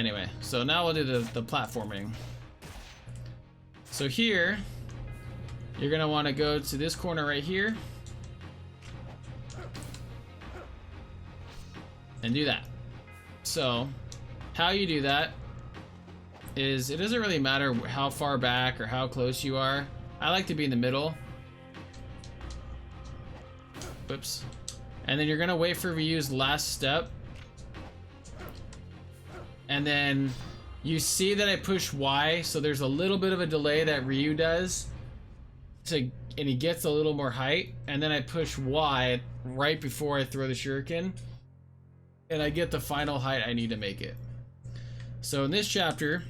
Anyway, so now we'll do the platforming. So here, you're gonna want to go to this corner right here and do that. So how you do that is, it doesn't really matter how far back or how close you are. I like to be in the middle. Whoops. And then you're gonna wait for Ryu's last step. And then you see that I push Y, so there's a little bit of a delay that Ryu does and he gets a little more height, and then I push Y right before I throw the shuriken, and I get the final height I need to make it. So in this chapter,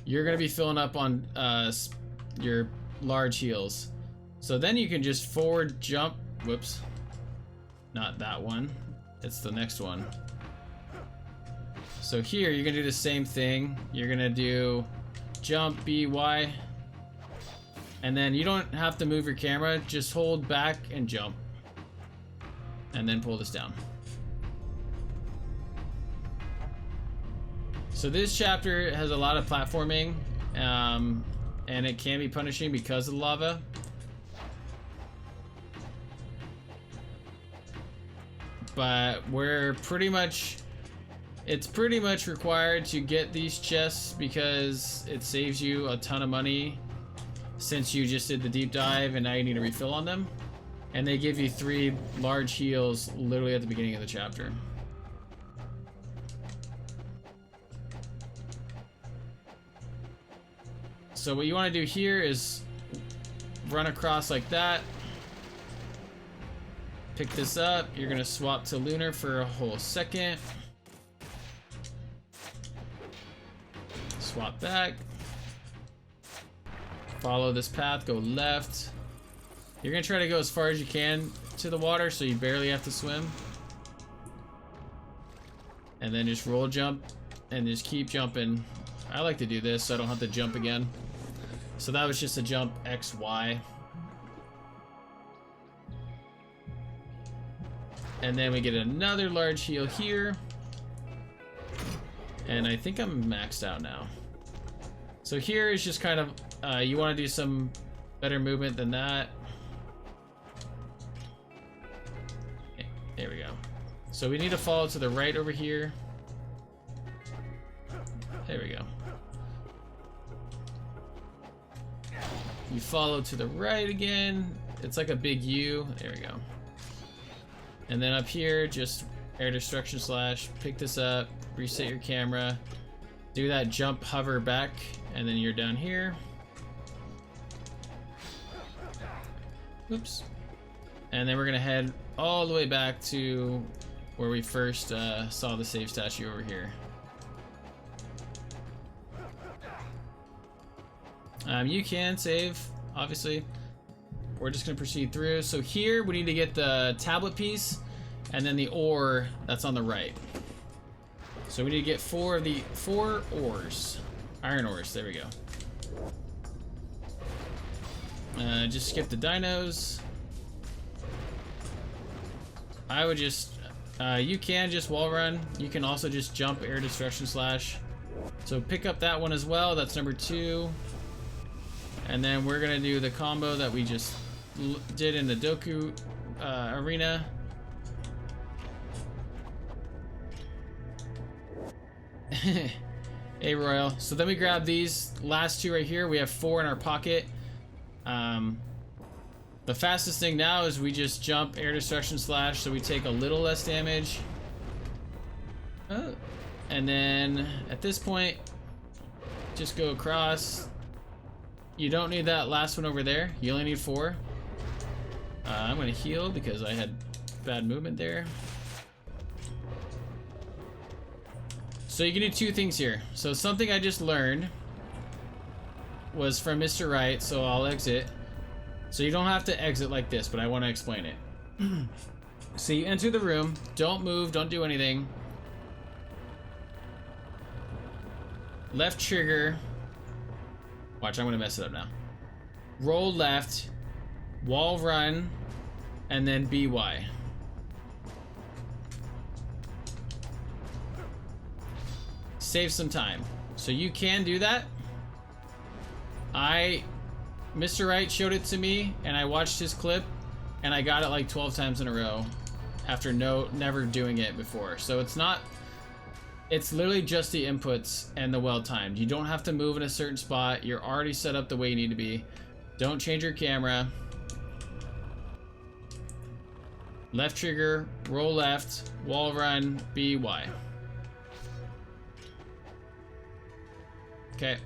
you're gonna be filling up on your large heals. So then you can just forward jump, whoops, not that one, it's the next one. So here you're gonna do the same thing. You're gonna do jump, B, Y, and then you don't have to move your camera, just hold back and jump, and then pull this down. So this chapter has a lot of platforming, and it can be punishing because of the lava. But it's pretty much required to get these chests because it saves you a ton of money since you just did the deep dive and now you need to refill on them. And they give you 3 large heals literally at the beginning of the chapter. So what you want to do here is run across like that. Pick this up. You're going to swap to lunar for a whole second. Swap back. Follow this path, go left. You're going to try to go as far as you can to the water so you barely have to swim. And then just roll jump and just keep jumping. I like to do this so I don't have to jump again. So that was just a jump X, Y. And then we get another large heal here. And I think I'm maxed out now. So here is just kind of, you want to do some better movement than that. Okay, there we go. So we need to follow to the right over here. There we go. You follow to the right again. It's like a big U. There we go. And then up here, just air destruction slash, pick this up, reset your camera, do that jump, hover back, and then you're down here. Oops. And then we're gonna head all the way back to where we first saw the save statue over here. You can save, obviously. We're just gonna proceed through. So here we need to get the tablet piece and then the ore that's on the right. So we need to get 4 of the 4 ores, iron ores. There we go. Just skip the dinos. I would just, you can just wall run. You can also just jump air destruction slash. So pick up that one as well. That's number 2. And then we're gonna do the combo that we just did in the Doku arena. Hey Royal. So then we grab these last 2 right here. We have 4 in our pocket. The fastest thing now is we just jump air destruction slash, so we take a little less damage. And then at this point, just go across. You don't need that last one over there. You only need 4. I'm gonna heal because I had bad movement there. So you can do 2 things here. So something I just learned was from Mr. Wright, so I'll exit. So you don't have to exit like this, but I want to explain it. So you enter the room, don't move, don't do anything. Left trigger. Watch, I'm gonna mess it up now. Roll left, wall run, and then BY. save some time. So you can do that. Mr. Wright showed it to me, and I watched his clip, and I got it like 12 times in a row after never doing it before. So it's literally just the inputs and the well timed. You don't have to move in a certain spot. You're already set up the way you need to be. Don't change your camera. Left trigger, roll left, wall run, B, Y. Okay.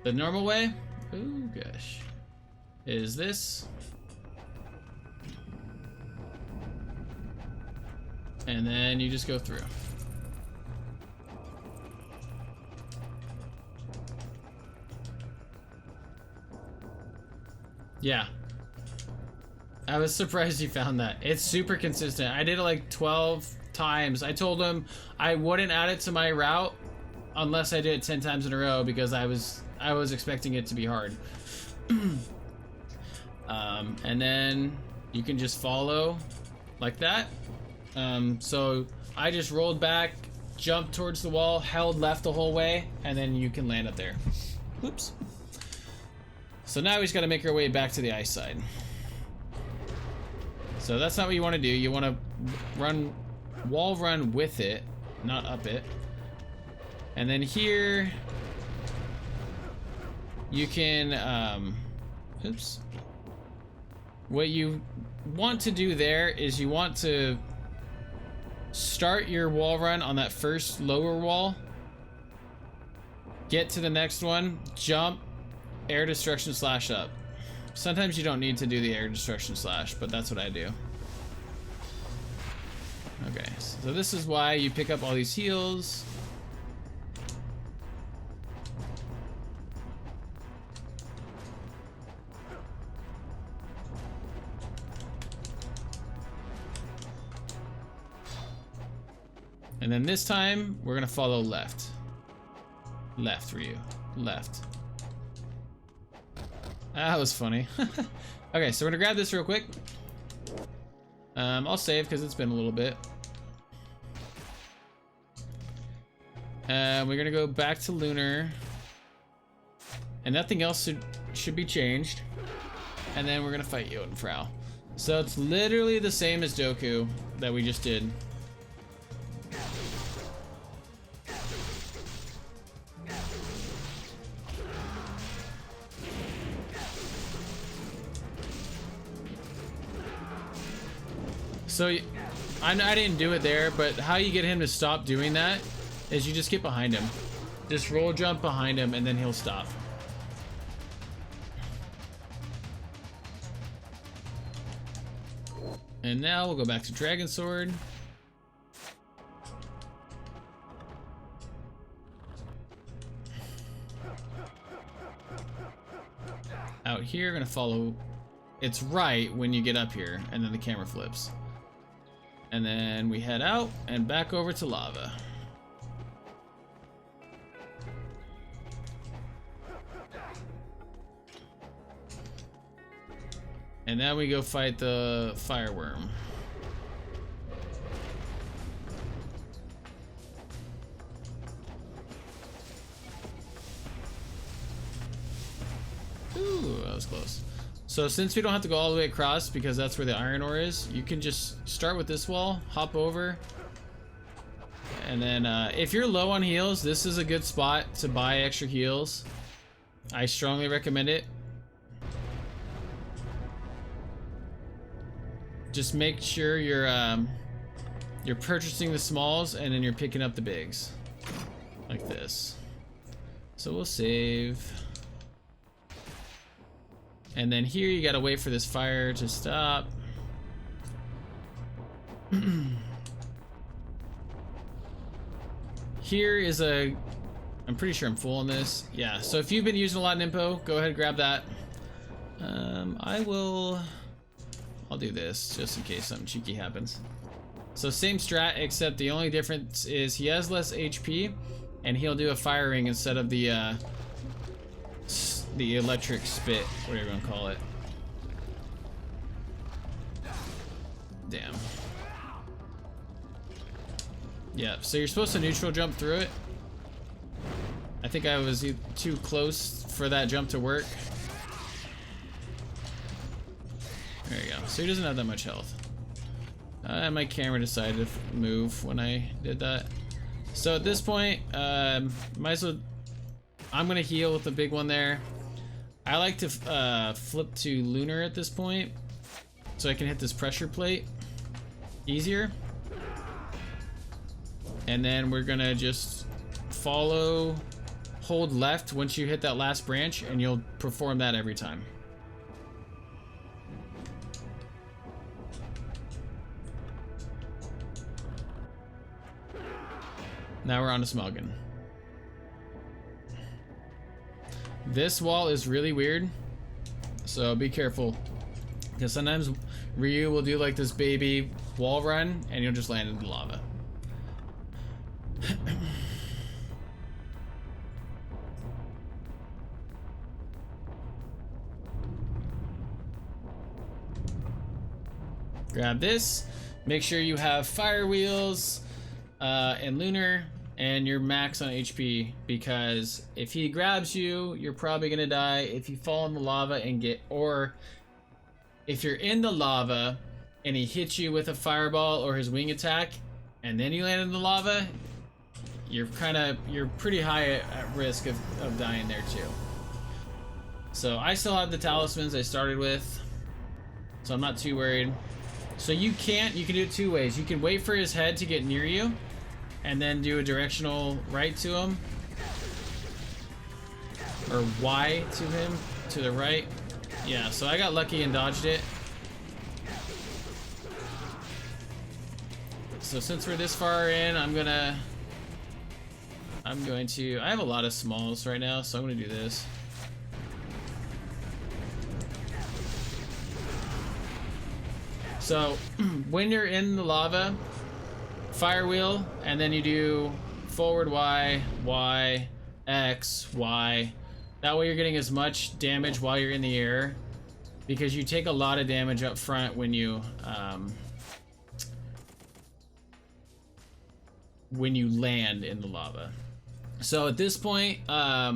The normal way, ooh gosh, is this. And then you just go through. Yeah. I was surprised you found that. It's super consistent. I did it like 12 times. I told him I wouldn't add it to my route unless I did it 10 times in a row because I was expecting it to be hard. And then you can just follow like that. So I just rolled back, jumped towards the wall, held left the whole way, and then you can land up there. Oops. So now we just got to make our way back to the ice side. So that's not what you want to do. You want to wall run with it, not up it. And then here you can, oops. What you want to do there is you want to start your wall run on that first lower wall, get to the next one, jump, air destruction slash up. Sometimes you don't need to do the air destruction slash, but that's what I do. Okay, so this is why you pick up all these heals. And then this time, we're gonna follow left. Left, Ryu. Left. That was funny. Okay, so we're gonna grab this real quick. I'll save because it's been a little bit. We're gonna go back to Lunar. And nothing else should be changed. And then we're gonna fight Jotunfrau. So it's literally the same as Doku that we just did. So I didn't do it there, but how you get him to stop doing that is you just get behind him. Just roll jump behind him and then he'll stop. And now we'll go back to Dragon Sword. Out here, gonna follow its right when you get up here, and then the camera flips. And then we head out and back over to lava. And now we go fight the fireworm. Ooh, that was close. So since we don't have to go all the way across because that's where the iron ore is, you can just start with this wall, hop over, and then if you're low on heals, this is a good spot to buy extra heals. I strongly recommend it. Just make sure you're purchasing the smalls and then you're picking up the bigs, like this. So we'll save. And then here you gotta wait for this fire to stop. Here is I'm pretty sure I'm full on this. Yeah, so if you've been using a lot of Nimpo, go ahead and grab that. I'll do this just in case something cheeky happens. So same strat, except the only difference is he has less HP and he'll do a fire ring instead of the electric spit, whatever you want to call it. Damn. Yeah, so you're supposed to neutral jump through it. I think I was too close for that jump to work. There you go. So he doesn't have that much health. My camera decided to move when I did that. So at this point, might as well. I'm gonna heal with the big one there. I like to flip to lunar at this point, so I can hit this pressure plate easier. And then we're gonna just follow, hold left once you hit that last branch, and you'll perform that every time. Now we're on to Smoggin. This wall is really weird, so be careful, because sometimes Ryu will do like this baby wall run and you'll just land in the lava. Grab this, make sure you have fire wheels and lunar and you're max on HP, because if he grabs you, you're probably gonna die if you fall in the lava and get, or if you're in the lava and he hits you with a fireball or his wing attack and then you land in the lava, you're pretty high at risk of dying there too. So I still have the talismans I started with, so I'm not too worried. So you can do it two ways. You can wait for his head to get near you and then do a directional right to him, or Y to him, to the right. Yeah, so I got lucky and dodged it. So since we're this far in, I'm going to, I have a lot of smalls right now, so I'm going to do this. So when you're in the lava, fire wheel, and then you do forward Y, Y, X, Y. That way you're getting as much damage while you're in the air, because you take a lot of damage up front when you land in the lava. So at this point, I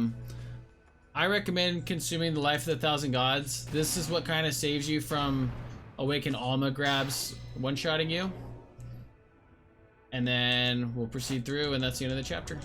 recommend consuming the Life of the Thousand Gods. This is what kind of saves you from Awakened Alma grabs one-shotting you. And then we'll proceed through, and that's the end of the chapter.